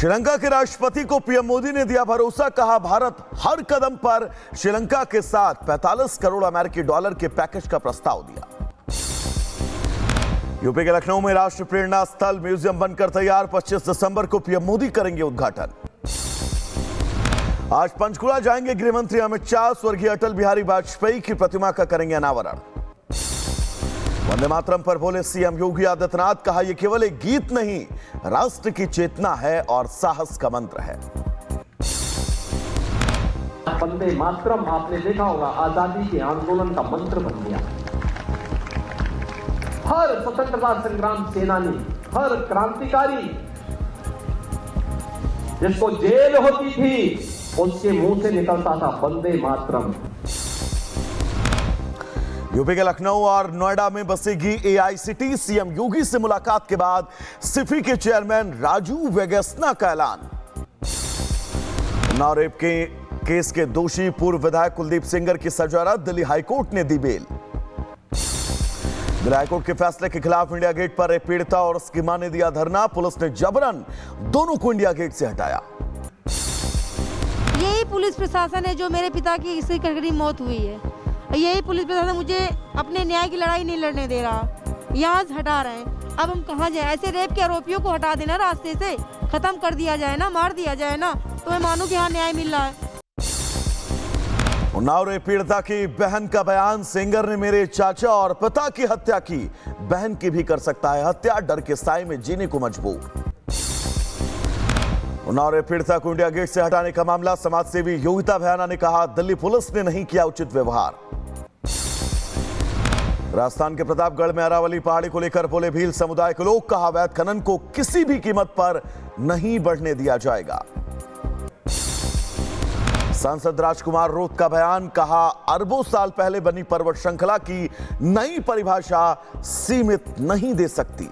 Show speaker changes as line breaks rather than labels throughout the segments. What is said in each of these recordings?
श्रीलंका के राष्ट्रपति को पीएम मोदी ने दिया भरोसा, कहा भारत हर कदम पर श्रीलंका के साथ 45 करोड़ अमेरिकी डॉलर के पैकेज का प्रस्ताव दिया। यूपी के लखनऊ में राष्ट्रीय प्रेरणा स्थल म्यूजियम बनकर तैयार, 25 दिसंबर को पीएम मोदी करेंगे उद्घाटन। आज पंचकुला जाएंगे गृह मंत्री अमित शाह, स्वर्गीय अटल बिहारी वाजपेयी की प्रतिमा का करेंगे अनावरण। वंदे मातरम पर बोले सीएम योगी आदित्यनाथ, कहा यह केवल एक गीत नहीं, राष्ट्र की चेतना है और साहस का मंत्र है।
वंदे मातरम आपने देखा होगा आजादी के आंदोलन का मंत्र बन गया। हर स्वतंत्रता संग्राम सेनानी, हर क्रांतिकारी जिसको जेल होती थी उसके मुंह से निकलता था वंदे मातरम।
यूपी के लखनऊ और नोएडा में बसेगी एआईसीटी, सीएम योगी से मुलाकात के बाद सिफी के चेयरमैन राजू वेगेसना का ऐलान। उन्नाव रेप के केस के दोषी पूर्व विधायक कुलदीप सेंगर की सजा, दिल्ली हाईकोर्ट ने दी बेल। दिल्ली हाईकोर्ट के फैसले के खिलाफ इंडिया गेट पर एक पीड़िता और उसकी मां ने दिया धरना, पुलिस ने जबरन दोनों को इंडिया गेट से हटाया।
यही पुलिस प्रशासन है जो मेरे पिता की इसी कड़ी मौत हुई है। यही पुलिस प्रशासन मुझे अपने न्याय की लड़ाई नहीं लड़ने दे रहा, यहाँ से हटा रहे हैं। अब हम कहाँ जाए? ऐसे रेप के आरोपियों को हटा देना, रास्ते से खत्म कर दिया जाए ना, मार दिया जाए ना, तो मैं मानूं कि यहाँ न्याय मिल रहा है।
उन्नाव रेप पीड़िता की बहन का बयान, सेंगर ने मेरे चाचा और पिता की हत्या की, बहन की भी कर सकता है हत्या, डर के साए में जीने को मजबूर। उन्नाव रेप पीड़िता को इंडिया गेट से हटाने का मामला, समाजसेवी योगिता भयाना ने कहा दिल्ली पुलिस ने नहीं किया उचित व्यवहार। राजस्थान के प्रतापगढ़ में अरावली पहाड़ी को लेकर बोले भील समुदाय के लोग, कहा अवैध खनन को किसी भी कीमत पर नहीं बढ़ने दिया जाएगा। सांसद राजकुमार रोत का बयान, कहा अरबों साल पहले बनी पर्वत श्रृंखला की नई परिभाषा सीमित नहीं दे सकती।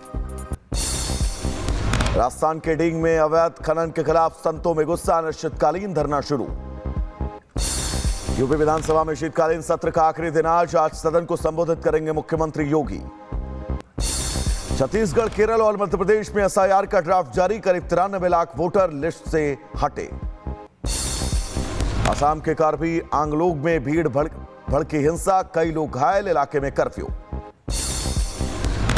राजस्थान के डींग में अवैध खनन के खिलाफ संतों में गुस्सा, अनिश्चितकालीन धरना शुरू। यूपी विधानसभा में शीतकालीन सत्र का आखिरी दिन आज सदन को संबोधित करेंगे मुख्यमंत्री योगी। छत्तीसगढ़, केरल और मध्य प्रदेश में एसआईआर का ड्राफ्ट जारी, करीब 93 लाख वोटर लिस्ट से हटे। असम के कार्बी आंगलोग में भीड़ भड़की हिंसा, कई लोग घायल, इलाके में कर्फ्यू।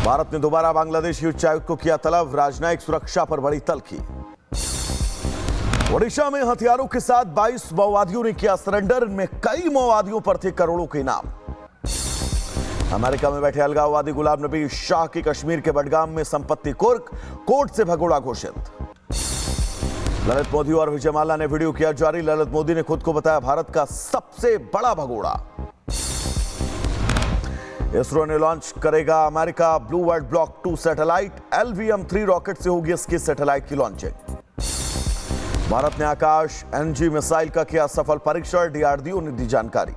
भारत ने दोबारा बांग्लादेशी उच्चायुक्त को किया तलब, राजनयिक सुरक्षा पर बड़ी तल्खी। ओडिशा में हथियारों के साथ 22 माओवादियों ने किया सरेंडर, इनमें कई माओवादियों पर थे करोड़ों के इनाम। अमेरिका में बैठे अलगाववादी गुलाम नबी शाह की कश्मीर के बडगाम में संपत्ति कुर्क, कोर्ट से भगोड़ा घोषित। ललित मोदी और विजय माल्या ने वीडियो किया जारी, ललित मोदी ने खुद को बताया भारत का सबसे बड़ा भगोड़ा। इसरो ने लॉन्च करेगा America blue world block 2 satellite, LVM-3 rocket से होगी इसकी सैटेलाइट की लॉन्चिंग। भारत ने आकाश NG मिसाइल का किया सफल परीक्षण, DRDO ने दी जानकारी।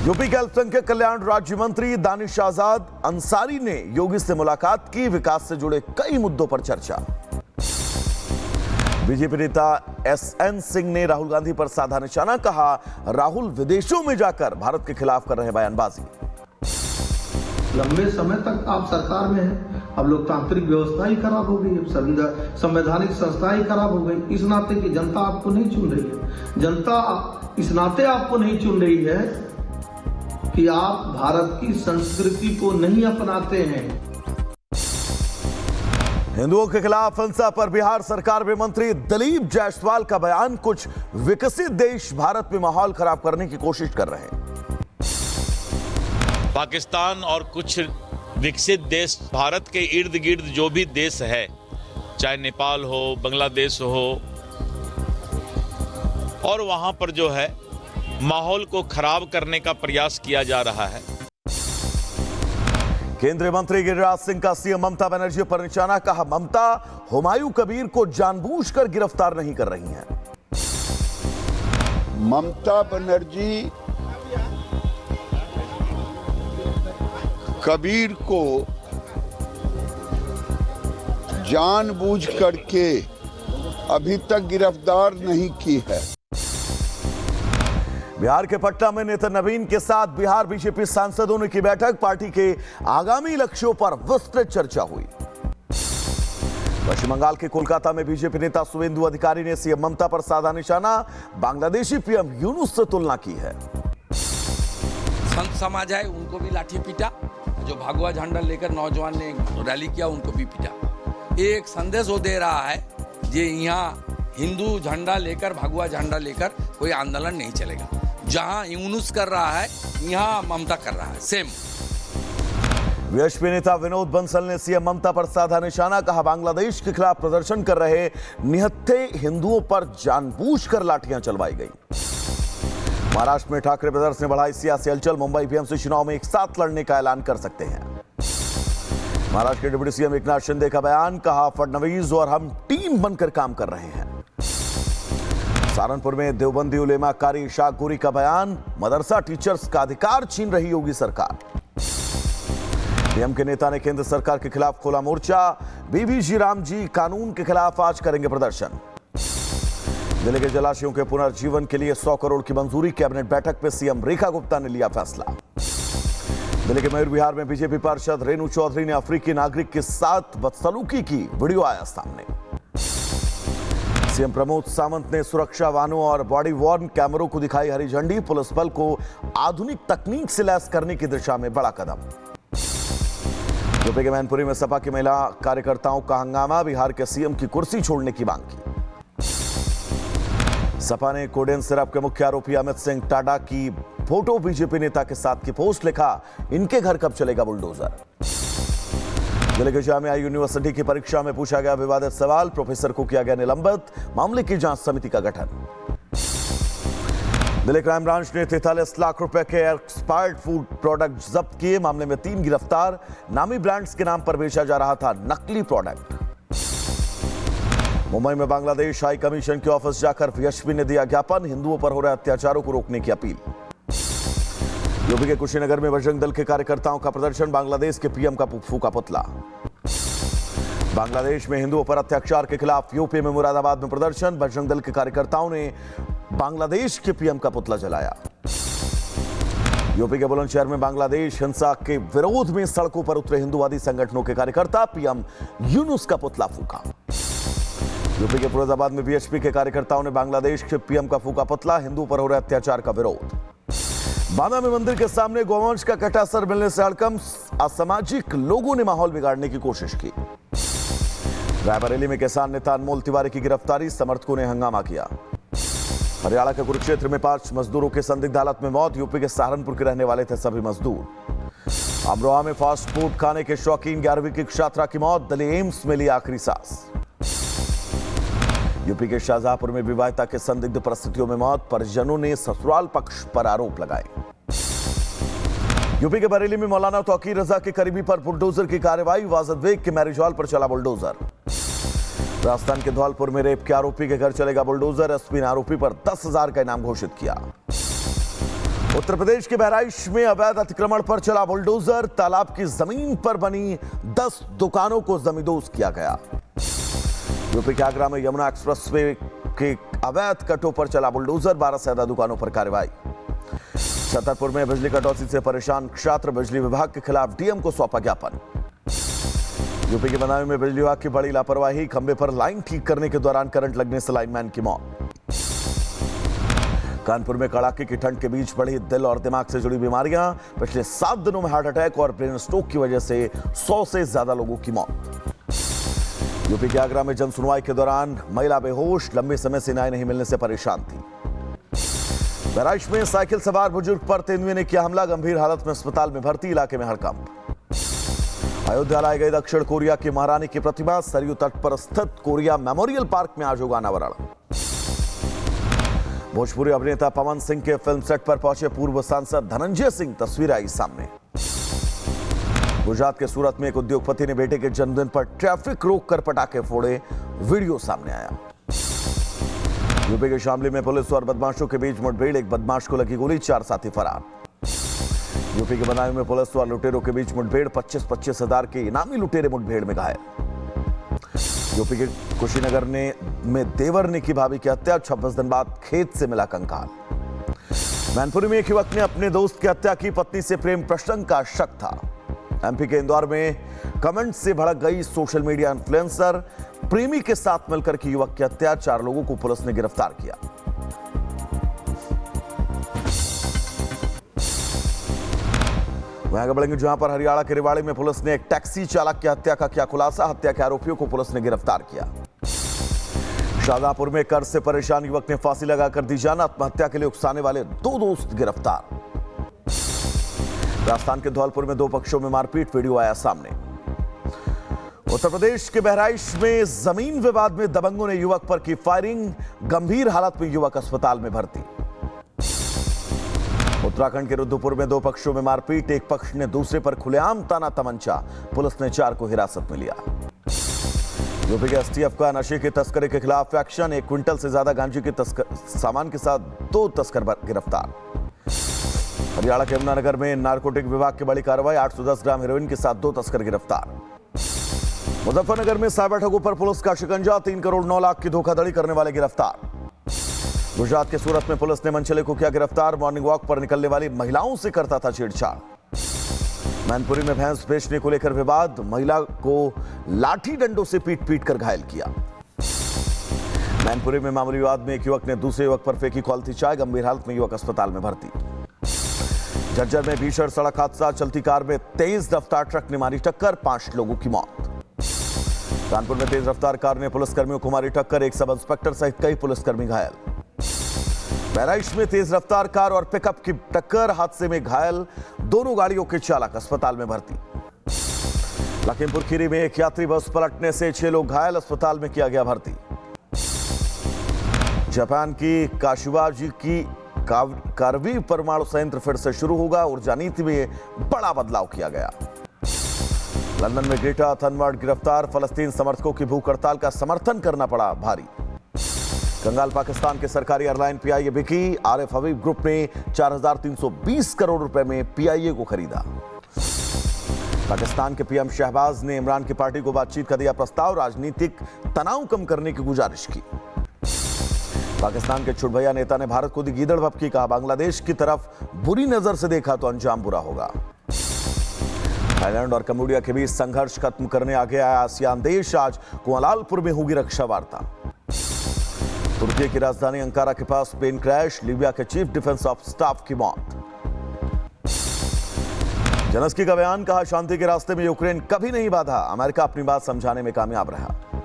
यूपी के अल्पसंख्यक कल्याण राज्य मंत्री दानिश आजाद अंसारी ने योगी से मुलाकात की, विकास से जुड़े कई मुद्दों पर चर्चा। बीजेपी नेता SN सिंह ने राहुल गांधी पर साधा निशाना, कहा राहुल विदेशों में जाकर भारत के खिलाफ कर रहे बयानबाजी।
लंबे समय तक आप सरकार में हैं, अब लोकतांत्रिक व्यवस्था ही खराब हो गई, संवैधानिक संस्था ही खराब हो गई। इस नाते की जनता आपको नहीं चुन रही है, जनता इस नाते आपको नहीं चुन रही है कि आप भारत की संस्कृति को नहीं अपनाते हैं।
हिंदुओं के खिलाफ हिंसा पर बिहार सरकार में मंत्री दिलीप जायसवाल का बयान, कुछ विकसित देश भारत में माहौल खराब करने की कोशिश कर रहे हैं।
पाकिस्तान और कुछ विकसित देश भारत के इर्द गिर्द जो भी देश है, चाहे नेपाल हो, बांग्लादेश हो, और वहां पर जो है माहौल को खराब करने का प्रयास किया जा रहा है।
केंद्रीय मंत्री गिरिराज सिंह का सीएम ममता बनर्जी पर निशाना, कहा ममता हुमायूं कबीर को जानबूझकर गिरफ्तार नहीं कर रही हैं।
ममता बनर्जी कबीर को जानबूझ करके अभी तक गिरफ्तार नहीं की है।
बिहार के पटना में नेता नवीन के साथ बिहार बीजेपी सांसदों ने की बैठक, पार्टी के आगामी लक्ष्यों पर विस्तृत चर्चा हुई। पश्चिम बंगाल के कोलकाता में बीजेपी नेता शुवेंदु अधिकारी ने सीएम ममता पर साधा निशाना, बांग्लादेशी पीएम यूनुस से तुलना की है।
संत समाज है उनको भी लाठी पीटा, जो भगवा झंडा लेकर नौजवान ने रैली किया उनको भी पीटा। एक संदेश वो दे रहा है कि यहाँ हिंदू झंडा लेकर भगवा झंडा लेकर कोई आंदोलन नहीं चलेगा। जहाँ यूनुस कर रहा है यहाँ ममता कर रहा है, सेम।
वीएचपी नेता विनोद बंसल ने सीएम ममता पर साधा निशाना, कहा बांग्लादेश के खिलाफ प्रदर्शन कर रहे निहत्थे हिंदुओं पर जानबूझकर लाठियां चलवाई गई। महाराष्ट्र में ठाकरे ब्रदर्स ने बढ़ाई सियासी हलचल, मुंबई बीएमसी चुनाव में एक साथ लड़ने का ऐलान कर सकते हैं। महाराष्ट्र के डिप्टी सीएम एकनाथ शिंदे का बयान, कहा फडणवीस और हम टीम बनकर काम कर रहे हैं। सहारनपुर में देवबंदी उलेमा कारी इशाक गोरी का बयान, मदरसा टीचर्स का अधिकार छीन रही योगी सरकार। पीएम के नेता ने केंद्र सरकार के खिलाफ खोला मोर्चा, बीबीजी राम जी कानून के खिलाफ आज करेंगे प्रदर्शन। जिले के जलाशयों के पुनर्जीवन के लिए 100 करोड़ की मंजूरी, कैबिनेट बैठक में सीएम रेखा गुप्ता ने लिया फैसला। जिले के मयूर विहार में बीजेपी पार्षद रेणु चौधरी ने अफ्रीकी नागरिक के साथ बदसलूकी की, वीडियो आया सामने। सीएम प्रमोद सावंत ने सुरक्षा वाहनों और बॉडी वॉर्न कैमरों को दिखाई हरी झंडी, पुलिस बल को आधुनिक तकनीक से लैस करने की दिशा में बड़ा कदम। यूपी के मैनपुरी में सपा की महिला कार्यकर्ताओं का हंगामा, बिहार के सीएम की कुर्सी छोड़ने की मांग की। सपा ने कोडेन सिरप के मुख्य आरोपी अमित सिंह टाडा की फोटो बीजेपी नेता के साथ की पोस्ट, लिखा इनके घर कब चलेगा बुलडोजर। जिले के जामिया यूनिवर्सिटी की परीक्षा में पूछा गया विवादित सवाल, प्रोफेसर को किया गया निलंबित, मामले की जांच समिति का गठन। दिल्ली क्राइम ब्रांच ने 43 लाख रुपए के एक्सपायर्ड फूड प्रोडक्ट जब्त किए, मामले में 3 गिरफ्तार। नामी ब्रांड्स के नाम पर बेचा जा रहा था नकली प्रोडक्ट। मुंबई में बांग्लादेश हाई कमीशन के ऑफिस जाकर वीएचपी ने दिया ज्ञापन, हिंदुओं पर हो रहे अत्याचारों को रोकने की अपील। यूपी के कुशीनगर में बजरंग दल के कार्यकर्ताओं का प्रदर्शन, बांग्लादेश के पीएम का फूका पुतला। बांग्लादेश में हिंदुओं पर अत्याचार के खिलाफ यूपी में मुरादाबाद में प्रदर्शन, बजरंग दल के कार्यकर्ताओं ने बांग्लादेश के पीएम का पुतला जलाया। यूपी के बुलंदशहर में बांग्लादेश हिंसा के विरोध में सड़कों पर उतरे हिंदुवादी संगठनों के कार्यकर्ता, पीएम यूनुस का पुतला फूका। यूपी के फिरोजाबाद में वीएचपी के कार्यकर्ताओं ने बांग्लादेश के पीएम का फूका पुतला, हिंदुओं पर हो रहे अत्याचार का विरोध। बांदा में मंदिर के सामने गौवंश का कटा सर मिलने से हड़कंप, असामाजिक लोगों ने माहौल बिगाड़ने की कोशिश की। रायबरेली में किसान नेता अनमोल तिवारी की गिरफ्तारी, समर्थकों ने हंगामा किया। हरियाणा के कुरुक्षेत्र में 5 मजदूरों की संदिग्ध हालत में मौत, यूपी के सहारनपुर के रहने वाले थे सभी मजदूर। अमरोहा में फास्ट फूड खाने के शौकीन 11वीं की छात्रा की मौत, दिल्ली एम्स में ली आखिरी सांस। यूपी के शाहजहांपुर में विवाहिता के संदिग्ध परिस्थितियों में मौत, परिजनों ने ससुराल पक्ष पर आरोप लगाए। यूपी के बरेली में मौलाना तौकीर रजा के करीबी पर बुलडोजर की कार्रवाई, वाजिद बेग के मैरिज हॉल पर चला बुलडोजर। राजस्थान के धौलपुर में रेप के आरोपी के घर चलेगा बुलडोजर, एसपी ने आरोपी पर 10,000 का इनाम घोषित किया। उत्तर प्रदेश के बहराइच में अवैध अतिक्रमण पर चला बुलडोजर, तालाब की जमीन पर बनी 10 दुकानों को जमींदोज किया गया। यूपी के आगरा में यमुना एक्सप्रेसवे के अवैध कटों पर चला बुलडोजर, 12 से ज्यादा दुकानों पर कार्रवाई। छतरपुर में बिजली कटौती से परेशान छात्र, बिजली विभाग के खिलाफ डीएम को सौंपा ज्ञापन। यूपी के बदायूं में बिजली विभाग की बड़ी लापरवाही, खंभे पर लाइन ठीक करने के दौरान करंट लगने से लाइनमैन की मौत। कानपुर में कड़ाके की ठंड के बीच बढ़ी दिल और दिमाग से जुड़ी बीमारियां, पिछले 7 दिनों में हार्ट अटैक और ब्रेन स्ट्रोक की वजह से 100 से ज्यादा लोगों की मौत। यूपी के आगरा में जन सुनवाई के दौरान महिला बेहोश, लंबे समय से न्याय नहीं मिलने से परेशान थी। बहराइच में साइकिल सवार बुजुर्ग पर तेंदुए ने किया हमला, गंभीर हालत में अस्पताल में भर्ती, इलाके में हड़कंप। अयोध्या लाई गई दक्षिण कोरिया की महारानी की प्रतिमा, सरयू तट पर स्थित कोरिया मेमोरियल पार्क में आज होगा अनावरण। भोजपुरी अभिनेता पवन सिंह के फिल्म सेट पर पहुंचे पूर्व सांसद धनंजय सिंह, तस्वीर आई सामने। गुजरात के सूरत में एक उद्योगपति ने बेटे के जन्मदिन पर ट्रैफिक रोक कर पटाखे फोड़े, वीडियो सामने आया। यूपी के शामली में पुलिस और बदमाशों के बीच मुठभेड़, एक बदमाश को लगी गोली, 4 साथी फरार। यूपी के बदायूं में पुलिस और लुटेरों के बीच मुठभेड़, 25-25 हजार के इनामी लुटेरे मुठभेड़ में घायल। यूपी के कुशीनगर में देवर ने की भाभी की हत्या, 26 दिन बाद खेत से मिला कंकाल। मैनपुरी में एक युवक ने अपने दोस्त की हत्या की, पत्नी से प्रेम प्रसंग का शक था। एमपी के इंदौर में कमेंट से भड़क गई सोशल मीडिया इन्फ्लुएंसर, प्रेमी के साथ मिलकर की युवक की हत्या, 4 लोगों को पुलिस ने गिरफ्तार किया। वहीं आगे बढ़ेंगे जहां पर हरियाणा के रेवाड़ी में पुलिस ने एक टैक्सी चालक की हत्या का किया खुलासा। हत्या के आरोपियों को पुलिस ने गिरफ्तार किया। शाहजहांपुर में कर्ज से परेशान युवक ने फांसी लगाकर दी जान। आत्महत्या के लिए उकसाने वाले 2 दोस्त गिरफ्तार। राजस्थान के धौलपुर में 2 पक्षों में मारपीट, वीडियो आया सामने। उत्तर प्रदेश के बहराइच में जमीन विवाद में दबंगों ने युवक पर की फायरिंग, गंभीर हालत में युवक अस्पताल में भर्ती। उत्तराखंड के रुद्रपुर में 2 पक्षों में मारपीट, एक पक्ष ने दूसरे पर खुलेआम ताना तमंचा, पुलिस ने 4 को हिरासत में लिया। यूपी के एसटीएफ का नशे की तस्करी के खिलाफ एक्शन, 1 क्विंटल से ज्यादा गांजे के सामान के साथ 2 तस्कर गिरफ्तार। हरियाणा के यमुनानगर में नारकोटिक विभाग की बड़ी कार्रवाई, 810 ग्राम हेरोइन के साथ 2 तस्कर गिरफ्तार। मुजफ्फरनगर में साइबर ठगों पर पुलिस का शिकंजा, 3 करोड़ 9 लाख की धोखाधड़ी करने वाले गिरफ्तार। गुजरात के सूरत में पुलिस ने मनचले को किया गिरफ्तार, मॉर्निंग वॉक पर निकलने वाली महिलाओं से करता था छेड़छाड़। मैनपुरी में भैंस बेचने को लेकर विवाद, महिला को लाठी डंडों से पीट कर घायल किया। मैनपुरी में मामूली विवाद में एक युवक ने दूसरे युवक पर फेंकी खौलती चाय, गंभीर हालत में युवक अस्पताल में भर्ती। झज्जर में भीषण सड़क हादसा, चलती कार में तेज रफ्तार ट्रक ने मारी टक्कर, 5 लोगों की मौत। कानपुर में तेज रफ्तार कार ने पुलिसकर्मियों को मारी टक्कर, 1 सब इंस्पेक्टर सहित कई पुलिसकर्मी घायल। बहराइच में तेज रफ्तार कार और पिकअप की टक्कर, हादसे में घायल दोनों गाड़ियों के चालक अस्पताल में भर्ती। लखीमपुर खीरी में एक यात्री बस पलटने से 6 लोग घायल, अस्पताल में किया गया भर्ती। जापान की काशिवाजी की कारवी परमाणु संयंत्र फिर से शुरू होगा, ऊर्जा नीति में बड़ा बदलाव किया गया। लंदन में ग्रेटा थनबर्ग गिरफ्तार, फलस्तीन समर्थकों की भूख हड़ताल का समर्थन करना पड़ा भारी। कंगाल पाकिस्तान के सरकारी एयरलाइन पीआईए बिकी, आरिफ हबीब ग्रुप ने 4320 करोड़ रुपए में पीआईए को खरीदा। पाकिस्तान के पीएम शहबाज ने इमरान की पार्टी को बातचीत का दिया प्रस्ताव, राजनीतिक तनाव कम करने की गुजारिश की। पाकिस्तान के छुटभैया नेता ने भारत को दी गीदड़ भपकी, कहा बांग्लादेश की तरफ बुरी नजर से देखा तो अंजाम बुरा होगा। थाईलैंड और कंबोडिया के बीच संघर्ष खत्म करने आगे आया आसियान देश, आज कुआलालंपुर में होगी रक्षा वार्ता। तुर्की की राजधानी अंकारा के पास प्लेन क्रैश, लीबिया के चीफ डिफेंस ऑफ स्टाफ की मौत। जेलेंस्की का बयान, कहा शांति के रास्ते में यूक्रेन कभी नहीं बाधा, अमेरिका अपनी बात समझाने में कामयाब रहा।